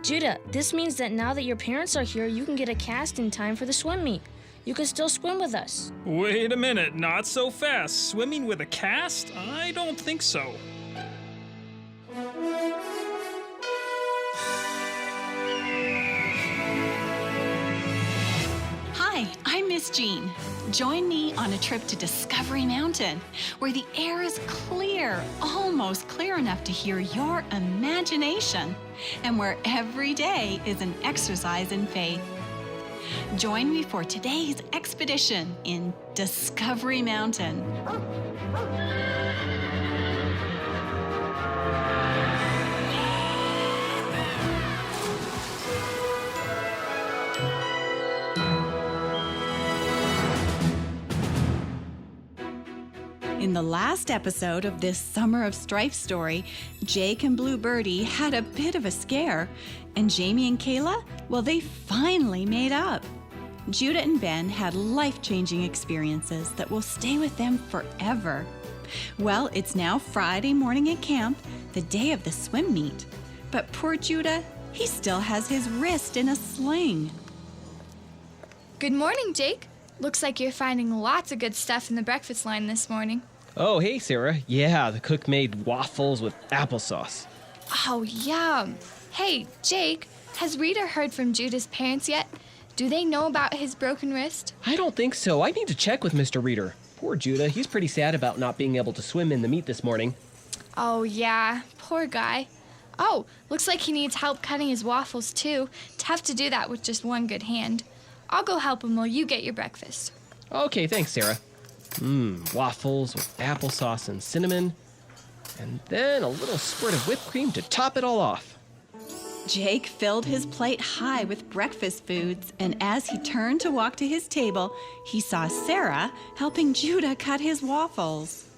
Judah, this means that now that your parents are here, you can get a cast in time for the swim meet. You can still swim with us. Wait a minute, not so fast. Swimming with a cast? I don't think so. Hi, I'm Miss Jean. Join me on a trip to Discovery Mountain, where the air is clear, almost clear enough to hear your imagination, and where every day is an exercise in faith. Join me for today's expedition in Discovery Mountain. In the last episode of this Summer of Strife story, Jake and Blue Birdie had a bit of a scare, and Jamie and Kayla, well, they finally made up. Judah and Ben had life-changing experiences that will stay with them forever. Well, it's now Friday morning at camp, the day of the swim meet. But poor Judah, he still has his wrist in a sling. Good morning, Jake. Looks like you're finding lots of good stuff in the breakfast line this morning. Oh, hey, Sarah. Yeah, the cook made waffles with applesauce. Oh, yum. Hey, Jake, has Rita heard from Judah's parents yet? Do they know about his broken wrist? I don't think so. I need to check with Mr. Reeder. Poor Judah. He's pretty sad about not being able to swim in the meet this morning. Oh, yeah. Poor guy. Oh, looks like he needs help cutting his waffles, too. Tough to do that with just one good hand. I'll go help him while you get your breakfast. Okay, thanks, Sarah. Waffles with applesauce and cinnamon. And then a little squirt of whipped cream to top it all off. Jake filled his plate high with breakfast foods, and as he turned to walk to his table, he saw Sarah helping Judah cut his waffles.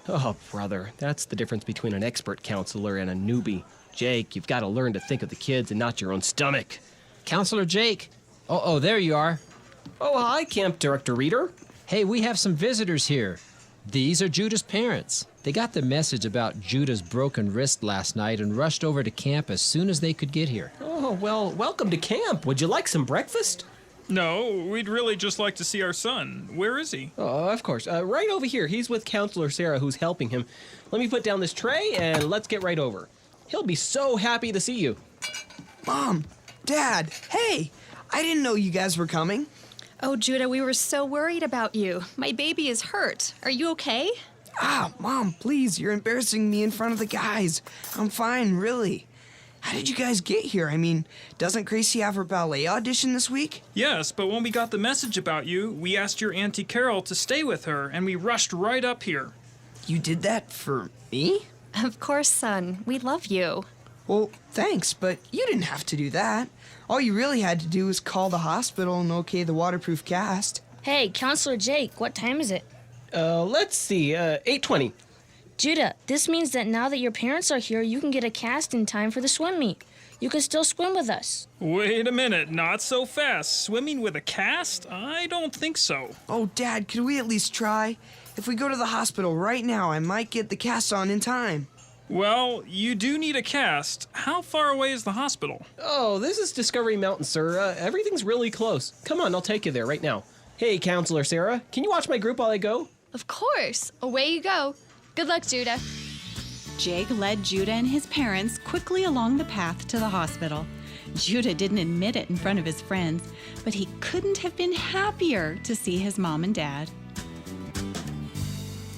Oh, brother, that's the difference between an expert counselor and a newbie. Jake, you've got to learn to think of the kids and not your own stomach. Counselor Jake. Oh, there you are. Oh, hi, Camp Director Reeder. Hey, we have some visitors here. These are Judah's parents. They got the message about Judah's broken wrist last night and rushed over to camp as soon as they could get here. Oh, well, welcome to camp. Would you like some breakfast? No, we'd really just like to see our son. Where is he? Oh, of course. Right over here. He's with Counselor Sarah, who's helping him. Let me put down this tray, and let's get right over. He'll be so happy to see you. Mom, Dad, hey! I didn't know you guys were coming. Oh, Judah, we were so worried about you. My baby is hurt. Are you okay? Mom, please, you're embarrassing me in front of the guys. I'm fine, really. How did you guys get here? I mean, doesn't Gracie have her ballet audition this week? Yes, but when we got the message about you, we asked your Auntie Carol to stay with her, and we rushed right up here. You did that for me? Of course, son. We love you. Well, thanks, but you didn't have to do that. All you really had to do was call the hospital and okay the waterproof cast. Hey, Counselor Jake, what time is it? Let's see, 8:20. Judah, this means that now that your parents are here, you can get a cast in time for the swim meet. You can still swim with us. Wait a minute, not so fast. Swimming with a cast? I don't think so. Oh, Dad, could we at least try? If we go to the hospital right now, I might get the cast on in time. Well, you do need a cast. How far away is the hospital? Oh, this is Discovery Mountain, sir. Everything's really close. Come on, I'll take you there right now. Hey, Counselor Sarah, can you watch my group while I go? Of course. Away you go. Good luck, Judah. Jake led Judah and his parents quickly along the path to the hospital. Judah didn't admit it in front of his friends, but he couldn't have been happier to see his mom and dad.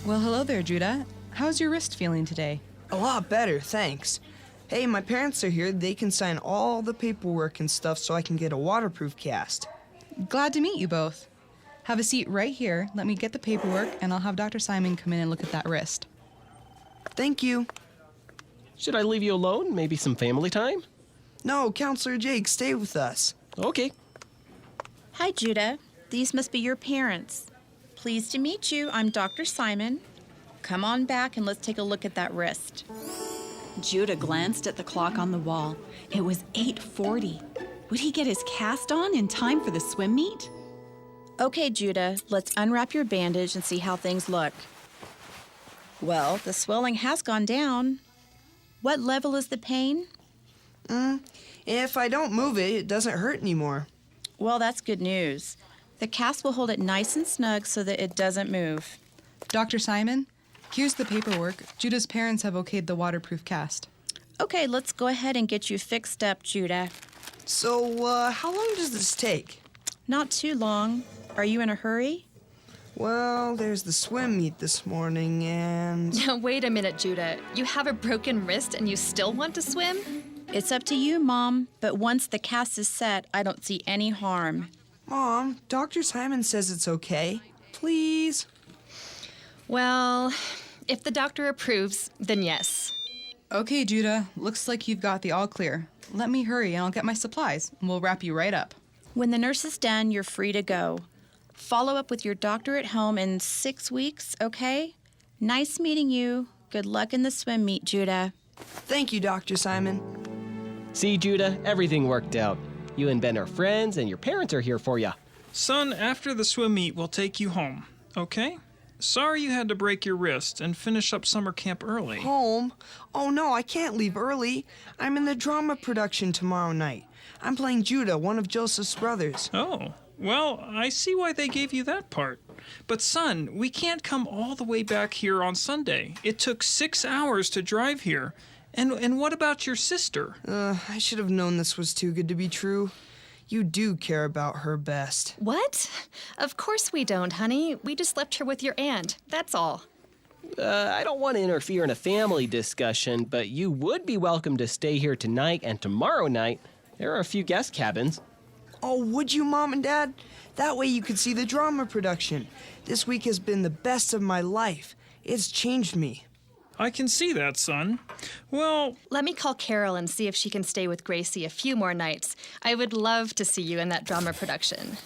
Well, hello there, Judah. How's your wrist feeling today? A lot better, thanks. Hey, my parents are here. They can sign all the paperwork and stuff so I can get a waterproof cast. Glad to meet you both. Have a seat right here. Let me get the paperwork, and I'll have Dr. Simon come in and look at that wrist. Thank you. Should I leave you alone? Maybe some family time? No, Counselor Jake, stay with us. Okay. Hi, Judah. These must be your parents. Pleased to meet you. I'm Dr. Simon. Come on back and let's take a look at that wrist. Judah glanced at the clock on the wall. It was 8:40. Would he get his cast on in time for the swim meet? Okay, Judah, let's unwrap your bandage and see how things look. Well, the swelling has gone down. What level is the pain? If I don't move it, it doesn't hurt anymore. Well, that's good news. The cast will hold it nice and snug so that it doesn't move. Dr. Simon, here's the paperwork. Judah's parents have okayed the waterproof cast. Okay, let's go ahead and get you fixed up, Judah. So, how long does this take? Not too long. Are you in a hurry? Well, there's the swim meet this morning, and... Wait a minute, Judah. You have a broken wrist and you still want to swim? It's up to you, Mom, but once the cast is set, I don't see any harm. Mom, Dr. Simon says it's okay. Please? Well, if the doctor approves, then yes. Okay, Judah, looks like you've got the all clear. Let me hurry and I'll get my supplies, and we'll wrap you right up. When the nurse is done, you're free to go. Follow up with your doctor at home in 6 weeks, okay? Nice meeting you. Good luck in the swim meet, Judah. Thank you, Dr. Simon. See, Judah, everything worked out. You and Ben are friends, and your parents are here for you. Son, after the swim meet, we'll take you home, okay? Sorry you had to break your wrist and finish up summer camp early. Home? Oh no, I can't leave early. I'm in the drama production tomorrow night. I'm playing Judah, one of Joseph's brothers. Oh, well, I see why they gave you that part. But son, we can't come all the way back here on Sunday. It took 6 hours to drive here. And what about your sister? I should have known this was too good to be true. You do care about her best. What? Of course we don't, honey. We just left her with your aunt. That's all. I don't want to interfere in a family discussion, but you would be welcome to stay here tonight and tomorrow night. There are a few guest cabins. Oh, would you, Mom and Dad? That way you could see the drama production. This week has been the best of my life. It's changed me. I can see that, son. Well, Let me call Carol and see if she can stay with Gracie a few more nights. I would love to see you in that drama production.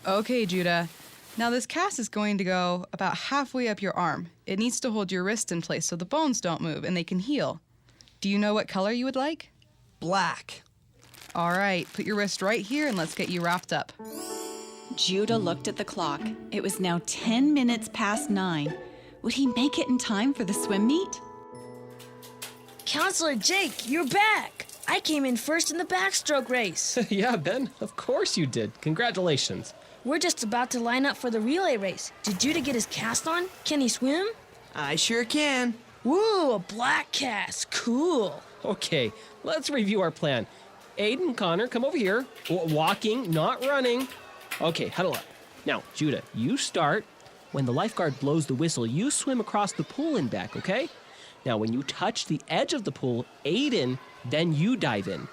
Okay, Judah. Now this cast is going to go about halfway up your arm. It needs to hold your wrist in place so the bones don't move and they can heal. Do you know what color you would like? Black. All right, put your wrist right here and let's get you wrapped up. Judah looked at the clock. It was now 10 minutes past 9. Would he make it in time for the swim meet? Counselor Jake, you're back. I came in first in the backstroke race. Yeah, Ben, of course you did. Congratulations. We're just about to line up for the relay race. Did Judah get his cast on? Can he swim? I sure can. Woo, a black cast. Cool. Okay, let's review our plan. Aiden, Connor, come over here. Walking, not running. Okay, huddle up. Now, Judah, you start. When the lifeguard blows the whistle, you swim across the pool and back, okay? Now, when you touch the edge of the pool, Aiden, then you dive in.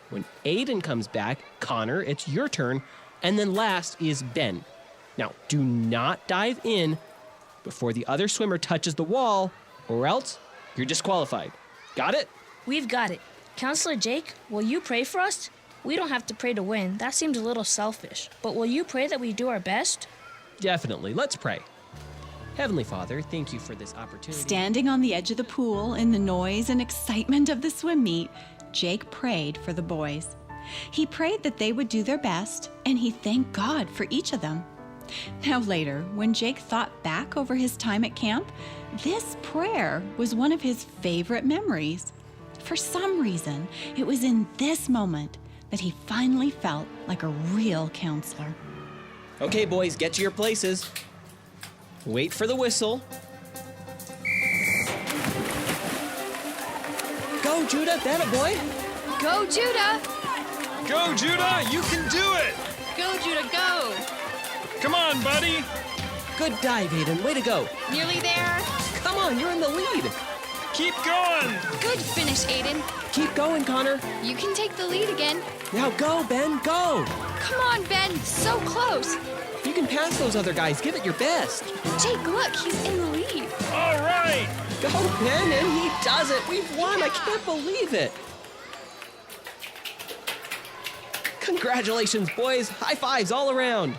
When Aiden comes back, Connor, it's your turn. And then last is Ben. Now, do not dive in before the other swimmer touches the wall, or else you're disqualified. Got it? We've got it. Counselor Jake, will you pray for us? We don't have to pray to win. That seems a little selfish. But will you pray that we do our best? Definitely. Let's pray. Heavenly Father, thank you for this opportunity. Standing on the edge of the pool in the noise and excitement of the swim meet, Jake prayed for the boys. He prayed that they would do their best, and he thanked God for each of them. Now later, when Jake thought back over his time at camp, this prayer was one of his favorite memories. For some reason, it was in this moment that he finally felt like a real counselor. Okay, boys, get to your places. Wait for the whistle. Go, Judah, that a boy. Go, Judah! go, Judah! You can do it! Go, Judah, go! Come on, buddy! Good dive, Aiden. Way to go. Nearly there. Come on, you're in the lead. Keep going! Good finish, Aiden. Keep going, Connor. You can take the lead again. Now go, Ben, go. Come on, Ben. So close. You can pass those other guys. Give it your best. Jake, look. He's in the lead. All right! Go, Ben, and he does it. We've won. I can't believe it. Congratulations, boys. High fives all around.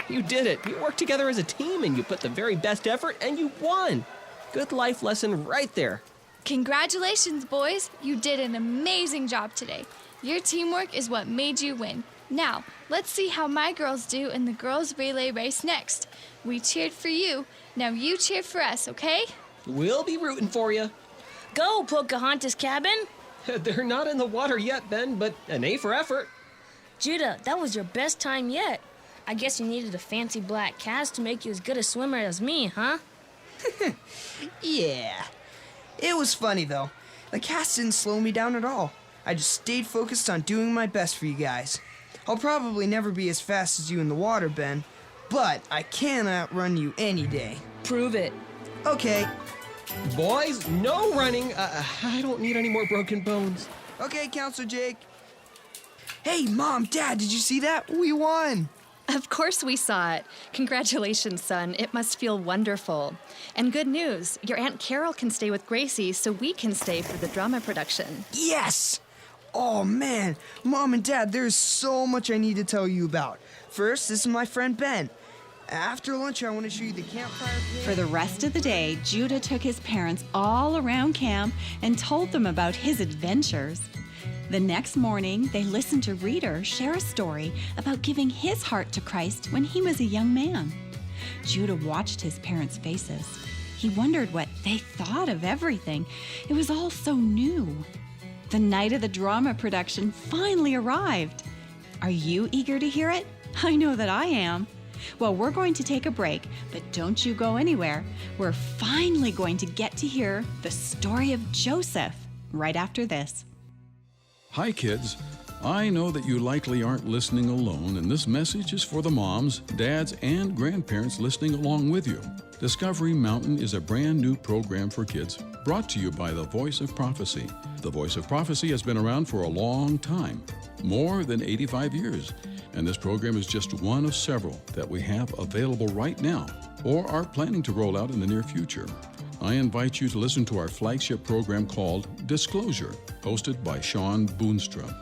You did it. You worked together as a team, and you put the very best effort, and you won. Good life lesson right there. Congratulations, boys. You did an amazing job today. Your teamwork is what made you win. Now, let's see how my girls do in the girls' relay race next. We cheered for you. Now you cheer for us, okay? We'll be rooting for you. Go, Pocahontas cabin. They're not in the water yet, Ben, but an A for effort. Judah, that was your best time yet. I guess you needed a fancy black cast to make you as good a swimmer as me, huh? Yeah. It was funny, though. The cast didn't slow me down at all. I just stayed focused on doing my best for you guys. I'll probably never be as fast as you in the water, Ben, but I can outrun you any day. Prove it. Okay. Boys, no running. I don't need any more broken bones. Okay, Counselor Jake. Hey, Mom, Dad, did you see that? We won! Of course we saw it. Congratulations, son. It must feel wonderful. And good news, your Aunt Carol can stay with Gracie, so we can stay for the drama production. Yes! Oh, man. Mom and Dad, there's so much I need to tell you about. First, this is my friend Ben. After lunch, I want to show you the campfire pit. For the rest of the day, Judah took his parents all around camp and told them about his adventures. The next morning, they listened to Reader share a story about giving his heart to Christ when he was a young man. Judah watched his parents' faces. He wondered what they thought of everything. It was all so new. The night of the drama production finally arrived. Are you eager to hear it? I know that I am. Well, we're going to take a break, but don't you go anywhere. We're finally going to get to hear the story of Joseph right after this. Hi, kids. I know that you likely aren't listening alone, and this message is for the moms, dads, and grandparents listening along with you. Discovery Mountain is a brand new program for kids brought to you by the Voice of Prophecy. The Voice of Prophecy has been around for a long time, more than 85 years, and this program is just one of several that we have available right now or are planning to roll out in the near future. I invite you to listen to our flagship program called Disclosure, hosted by Sean Boonstra.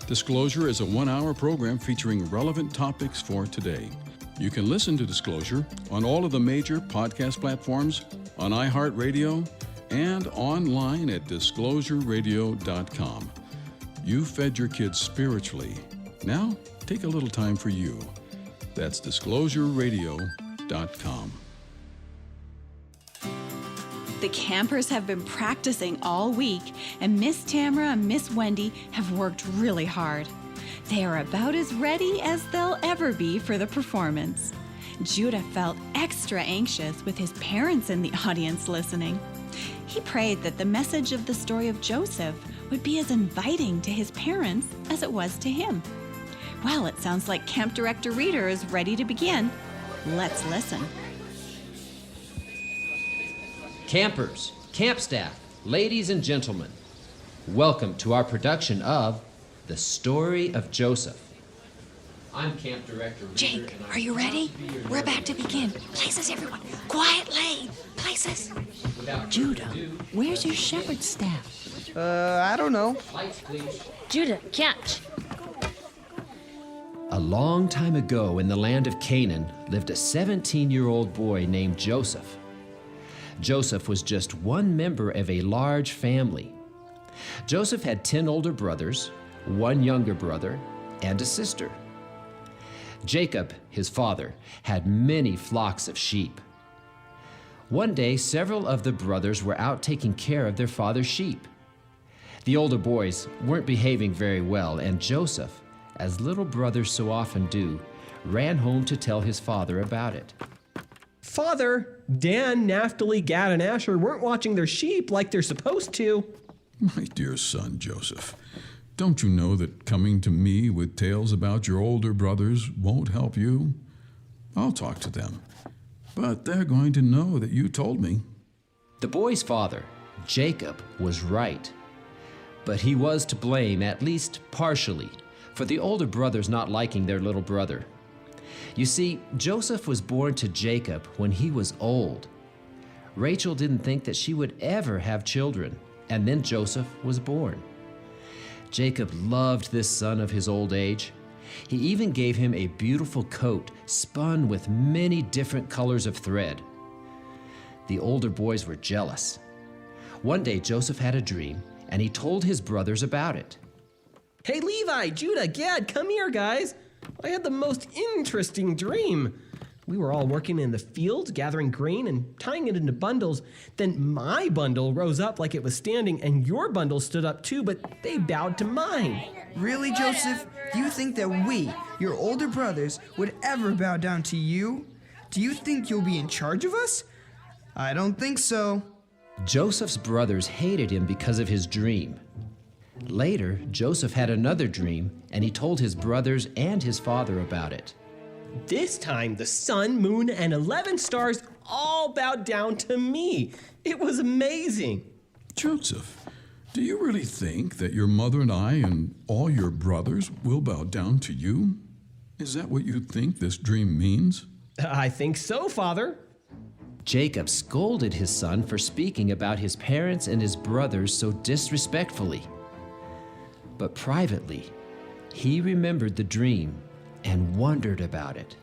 Disclosure is a 1-hour program featuring relevant topics for today. You can listen to Disclosure on all of the major podcast platforms, on iHeartRadio, and online at disclosureradio.com. You fed your kids spiritually. Now, take a little time for you. That's disclosureradio.com. The campers have been practicing all week, and Miss Tamara and Miss Wendy have worked really hard. They are about as ready as they'll ever be for the performance. Judah felt extra anxious with his parents in the audience listening. He prayed that the message of the story of Joseph would be as inviting to his parents as it was to him. Well, it sounds like Camp Director Reader is ready to begin. Let's listen. Campers, camp staff, ladies and gentlemen, welcome to our production of The Story of Joseph. I'm Camp Director Reader. Jake, are you ready? We're about to begin. Places, everyone. Quietly. Places. Judah, where's your shepherd staff? I don't know. Lights, please. Judah, catch. A long time ago in the land of Canaan lived a 17-year-old boy named Joseph. Joseph was just one member of a large family. Joseph had 10 older brothers, 1 younger brother, and a sister. Jacob, his father, had many flocks of sheep. One day, several of the brothers were out taking care of their father's sheep. The older boys weren't behaving very well, and Joseph, as little brothers so often do, ran home to tell his father about it. Father, Dan, Naphtali, Gad, and Asher weren't watching their sheep like they're supposed to. My dear son, Joseph, don't you know that coming to me with tales about your older brothers won't help you? I'll talk to them, but they're going to know that you told me. The boy's father, Jacob, was right, but he was to blame, at least partially, for the older brothers not liking their little brother. You see, Joseph was born to Jacob when he was old. Rachel didn't think that she would ever have children, and then Joseph was born. Jacob loved this son of his old age. He even gave him a beautiful coat spun with many different colors of thread. The older boys were jealous. One day, Joseph had a dream, and he told his brothers about it. Hey, Levi, Judah, Gad, come here, guys. I had the most interesting dream. We were all working in the fields, gathering grain and tying it into bundles. Then my bundle rose up like it was standing, and your bundle stood up too, but they bowed to mine. Really, Joseph? Do you think that we, your older brothers, would ever bow down to you? Do you think you'll be in charge of us? I don't think so. Joseph's brothers hated him because of his dream. Later, Joseph had another dream, and he told his brothers and his father about it. This time, the sun, moon, and 11 stars all bowed down to me. It was amazing. Joseph, do you really think that your mother and I and all your brothers will bow down to you? Is that what you think this dream means? I think so, Father. Jacob scolded his son for speaking about his parents and his brothers so disrespectfully. But privately, he remembered the dream and wondered about it.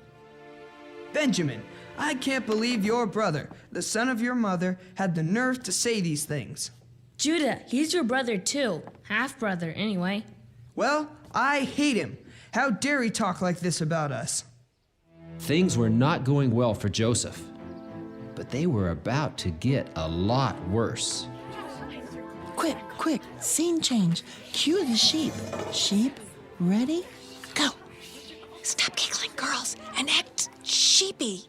Benjamin, I can't believe your brother, the son of your mother, had the nerve to say these things. Judah, he's your brother too. Half-brother, anyway. Well, I hate him. How dare he talk like this about us? Things were not going well for Joseph, but they were about to get a lot worse. Quick, quick, scene change. Cue the sheep. Sheep, ready? Go. Stop giggling, girls, and act sheepy.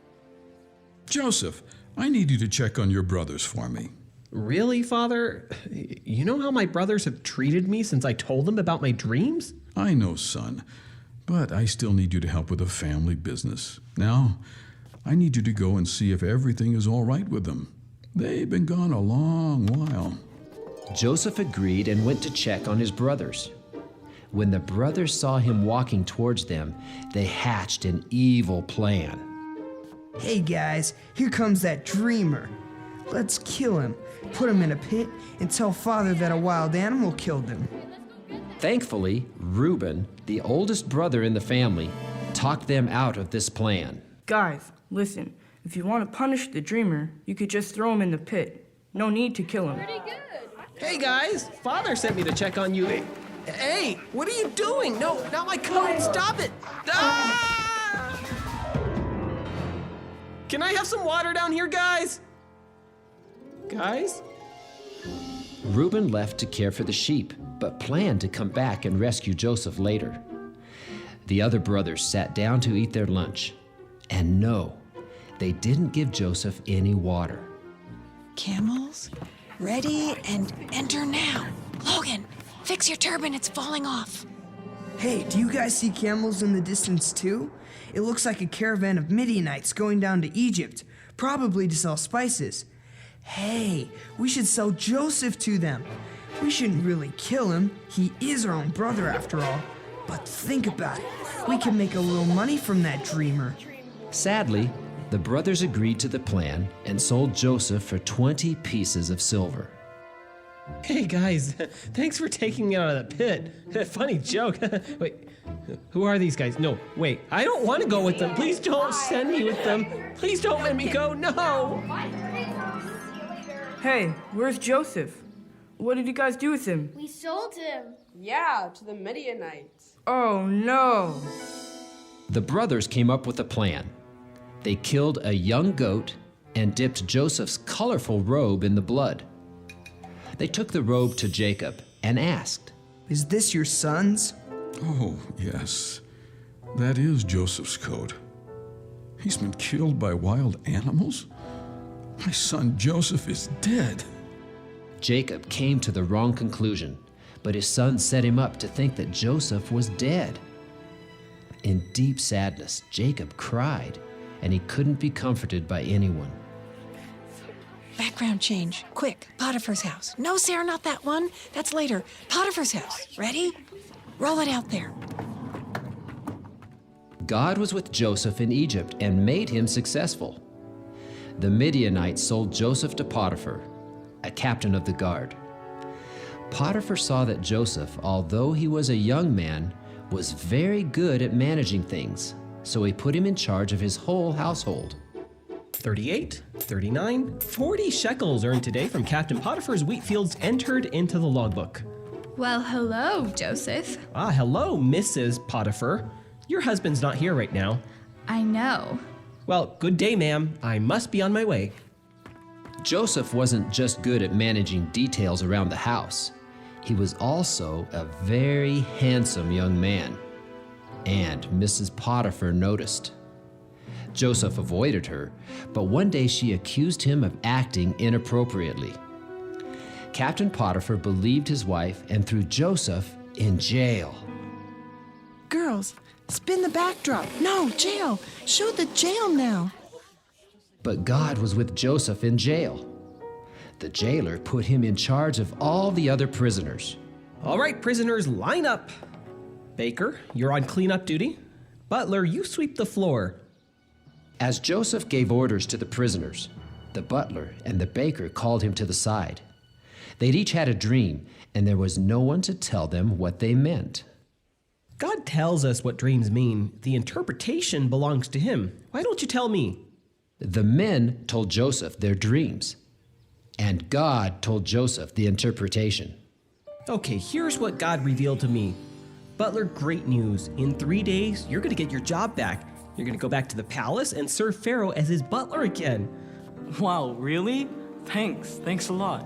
Joseph, I need you to check on your brothers for me. Really, Father? You know how my brothers have treated me since I told them about my dreams? I know, son, but I still need you to help with a family business. Now, I need you to go and see if everything is all right with them. They've been gone a long while. Joseph agreed and went to check on his brothers. When the brothers saw him walking towards them, they hatched an evil plan. Hey guys, here comes that dreamer. Let's kill him, put him in a pit, and tell Father that a wild animal killed him. Thankfully, Reuben, the oldest brother in the family, talked them out of this plan. Guys, listen. If you want to punish the dreamer, you could just throw him in the pit. No need to kill him. Hey guys, Father sent me to check on you. Hey, what are you doing? No, not my coat. Stop it. Ah! Can I have some water down here, guys? Guys? Reuben left to care for the sheep, but planned to come back and rescue Joseph later. The other brothers sat down to eat their lunch. And no, they didn't give Joseph any water. Camels, ready and enter now. Logan, fix your turban, it's falling off. Hey, do you guys see camels in the distance too? It looks like a caravan of Midianites going down to Egypt, probably to sell spices. Hey, we should sell Joseph to them. We shouldn't really kill him. He is our own brother after all. But think about it. We can make a little money from that dreamer. Sadly, the brothers agreed to the plan and sold Joseph for 20 pieces of silver. Hey guys, thanks for taking me out of the pit. Funny joke. Wait, who are these guys? No, wait, I don't want to go with them. Please don't send me with them. Please don't let me go, no! Hey, where's Joseph? What did you guys do with him? We sold him. Yeah, to the Midianites. Oh no! The brothers came up with a plan. They killed a young goat and dipped Joseph's colorful robe in the blood. They took the robe to Jacob and asked, "Is this your son's?" Oh, yes. That is Joseph's coat. He's been killed by wild animals? My son Joseph is dead. Jacob came to the wrong conclusion, but his son set him up to think that Joseph was dead. In deep sadness, Jacob cried, and he couldn't be comforted by anyone. Background change. Quick, Potiphar's house. No, Sarah, not that one. That's later. Potiphar's house. Ready? Roll it out there. God was with Joseph in Egypt and made him successful. The Midianites sold Joseph to Potiphar, a captain of the guard. Potiphar saw that Joseph, although he was a young man, was very good at managing things, so he put him in charge of his whole household. 38, 39, 40 shekels earned today from Captain Potiphar's wheat fields entered into the logbook. Well, hello, Joseph. Hello, Mrs. Potiphar. Your husband's not here right now. I know. Well, good day, ma'am. I must be on my way. Joseph wasn't just good at managing details around the house. He was also a very handsome young man. And Mrs. Potiphar noticed. Joseph avoided her, but one day she accused him of acting inappropriately. Captain Potiphar believed his wife and threw Joseph in jail. Girls, spin the backdrop. No, jail. Show the jail now. But God was with Joseph in jail. The jailer put him in charge of all the other prisoners. All right, prisoners, line up. Baker, you're on cleanup duty. Butler, you sweep the floor. As Joseph gave orders to the prisoners, the butler and the baker called him to the side. They'd each had a dream, and there was no one to tell them what they meant. God tells us what dreams mean. The interpretation belongs to him. Why don't you tell me? The men told Joseph their dreams, and God told Joseph the interpretation. Okay, here's what God revealed to me. Butler, great news. In 3 days, you're going to get your job back. You're going to go back to the palace and serve Pharaoh as his butler again. Wow, really? Thanks a lot.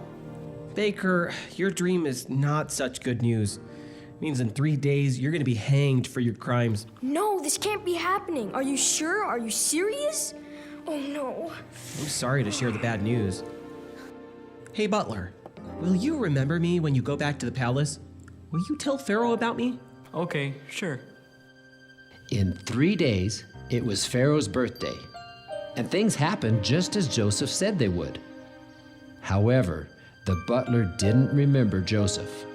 Baker, your dream is not such good news. It means in 3 days, you're going to be hanged for your crimes. No, this can't be happening. Are you sure? Are you serious? Oh no. I'm sorry to share the bad news. Hey, Butler, will you remember me when you go back to the palace? Will you tell Pharaoh about me? Okay, sure. In 3 days, it was Pharaoh's birthday, and things happened just as Joseph said they would. However, the butler didn't remember Joseph.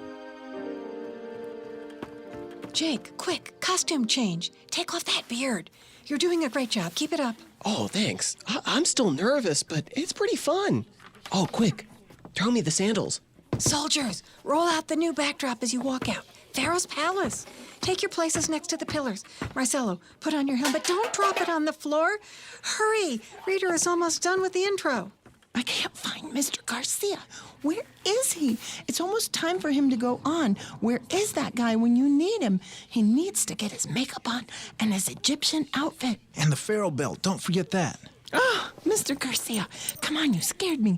Jake, quick, costume change. Take off that beard. You're doing a great job. Keep it up. Oh, thanks. I'm still nervous, but it's pretty fun. Oh, quick, throw me the sandals. Soldiers, roll out the new backdrop as you walk out. Pharaoh's palace. Take your places next to the pillars. Marcelo, put on your helmet. Don't drop it on the floor. Hurry. Reader is almost done with the intro. I can't find Mr. Garcia. Where is he? It's almost time for him to go on. Where is that guy when you need him? He needs to get his makeup on and his Egyptian outfit. And the pharaoh belt, don't forget that. Oh, Mr. Garcia, come on, you scared me.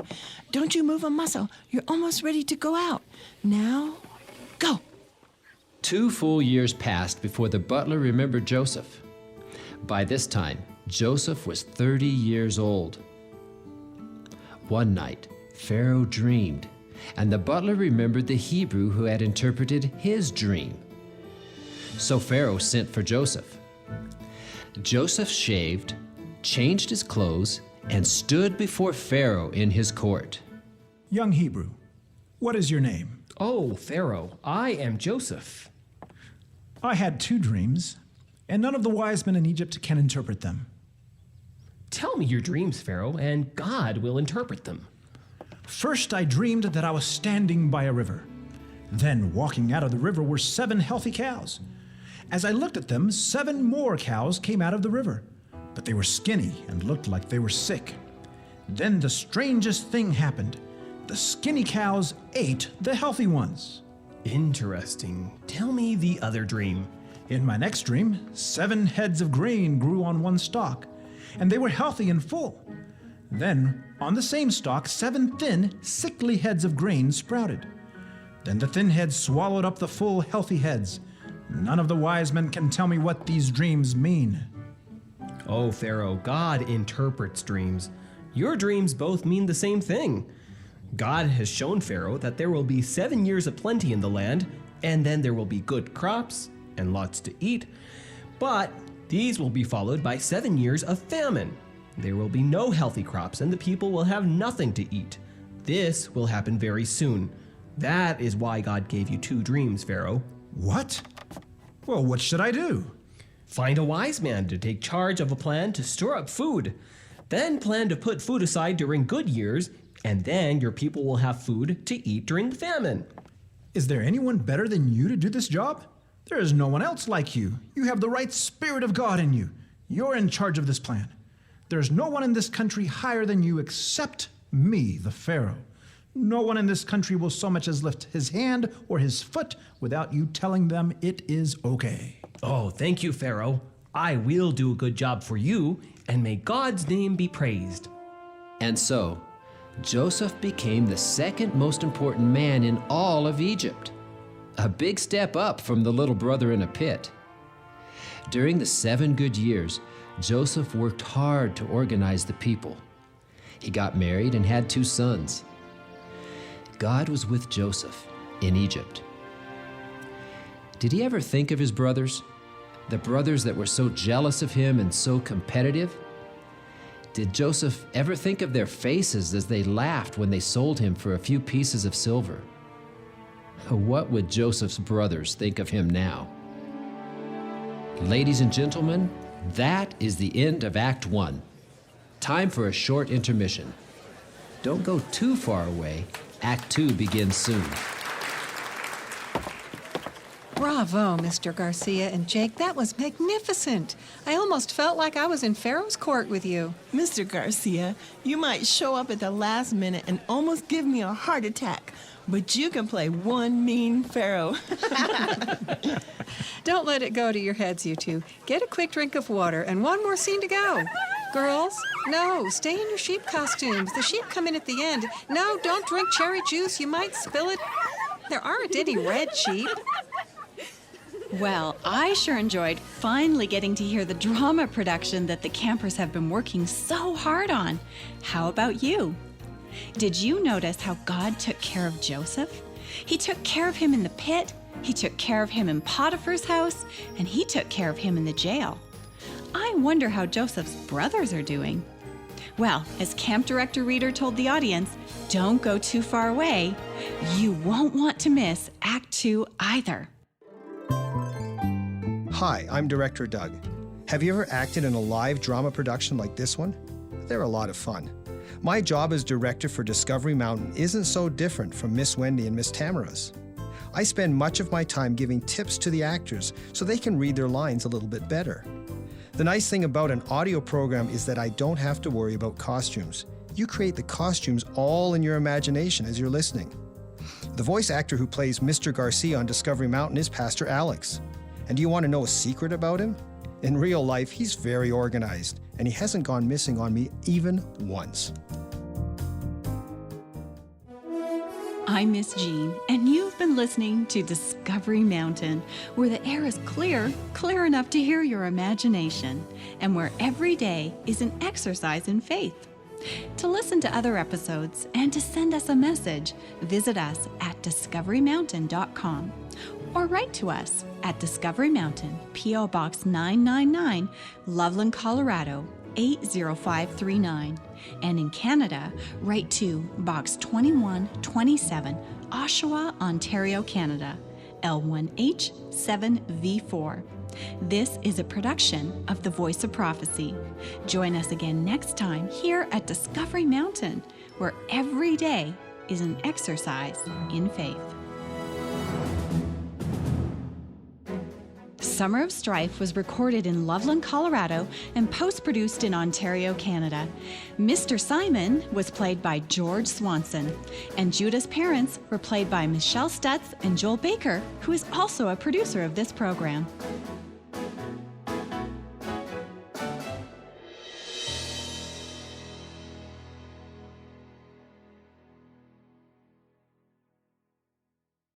Don't you move a muscle. You're almost ready to go out. Now, go. 2 full years passed before the butler remembered Joseph. By this time, Joseph was 30 years old. One night, Pharaoh dreamed, and the butler remembered the Hebrew who had interpreted his dream. So Pharaoh sent for Joseph. Joseph shaved, changed his clothes, and stood before Pharaoh in his court. Young Hebrew, what is your name? Oh, Pharaoh, I am Joseph. I had 2 dreams, and none of the wise men in Egypt can interpret them. Tell me your dreams, Pharaoh, and God will interpret them. First, I dreamed that I was standing by a river. Then, walking out of the river were 7 healthy cows. As I looked at them, 7 more cows came out of the river, but they were skinny and looked like they were sick. Then the strangest thing happened. The skinny cows ate the healthy ones. Interesting. Tell me the other dream. In my next dream, 7 heads of grain grew on one stalk, and they were healthy and full. Then, on the same stalk, 7 thin, sickly heads of grain sprouted. Then the thin heads swallowed up the full, healthy heads. None of the wise men can tell me what these dreams mean. Oh, Pharaoh, God interprets dreams. Your dreams both mean the same thing. God has shown Pharaoh that there will be 7 years of plenty in the land, and then there will be good crops and lots to eat. But these will be followed by 7 years of famine. There will be no healthy crops, and the people will have nothing to eat. This will happen very soon. That is why God gave you 2 dreams, Pharaoh. What? Well, what should I do? Find a wise man to take charge of a plan to store up food. Then plan to put food aside during good years, and then your people will have food to eat during the famine. Is there anyone better than you to do this job? There is no one else like you. You have the right spirit of God in you. You're in charge of this plan. There's no one in this country higher than you except me, the Pharaoh. No one in this country will so much as lift his hand or his foot without you telling them it is okay. Oh, thank you, Pharaoh. I will do a good job for you, and may God's name be praised. And so, Joseph became the second most important man in all of Egypt. A big step up from the little brother in a pit. During the 7 good years, Joseph worked hard to organize the people. He got married and had 2 sons. God was with Joseph in Egypt. Did he ever think of his brothers? The brothers that were so jealous of him and so competitive? Did Joseph ever think of their faces as they laughed when they sold him for a few pieces of silver? What would Joseph's brothers think of him now? Ladies and gentlemen, that is the end of Act 1. Time for a short intermission. Don't go too far away. Act 2 begins soon. Bravo, Mr. Garcia and Jake. That was magnificent. I almost felt like I was in Pharaoh's court with you. Mr. Garcia, you might show up at the last minute and almost give me a heart attack, but you can play one mean pharaoh. Don't let it go to your heads, you two. Get a quick drink of water and one more scene to go. Girls, no, stay in your sheep costumes. The sheep come in at the end. No, don't drink cherry juice. You might spill it. There aren't any red sheep. Well, I sure enjoyed finally getting to hear the drama production that the campers have been working so hard on. How about you? Did you notice how God took care of Joseph? He took care of him in the pit, he took care of him in Potiphar's house, and he took care of him in the jail. I wonder how Joseph's brothers are doing. Well, as camp director Reader told the audience, don't go too far away. You won't want to miss Act 2 either. Hi, I'm Director Doug. Have you ever acted in a live drama production like this one? They're a lot of fun. My job as director for Discovery Mountain isn't so different from Miss Wendy and Miss Tamara's. I spend much of my time giving tips to the actors so they can read their lines a little bit better. The nice thing about an audio program is that I don't have to worry about costumes. You create the costumes all in your imagination as you're listening. The voice actor who plays Mr. Garcia on Discovery Mountain is Pastor Alex. And do you want to know a secret about him? In real life, he's very organized, and he hasn't gone missing on me even once. I'm Miss Jean, and you've been listening to Discovery Mountain, where the air is clear enough to hear your imagination, and where every day is an exercise in faith. To listen to other episodes and to send us a message, visit us at discoverymountain.com or write to us at Discovery Mountain, P.O. Box 999, Loveland, Colorado 80539. And in Canada, write to Box 2127, Oshawa, Ontario, Canada, L1H7V4. This is a production of The Voice of Prophecy. Join us again next time here at Discovery Mountain, where every day is an exercise in faith. Summer of Strife was recorded in Loveland, Colorado, and post-produced in Ontario, Canada. Mr. Simon was played by George Swanson, and Judah's parents were played by Michelle Stutz and Joel Baker, who is also a producer of this program.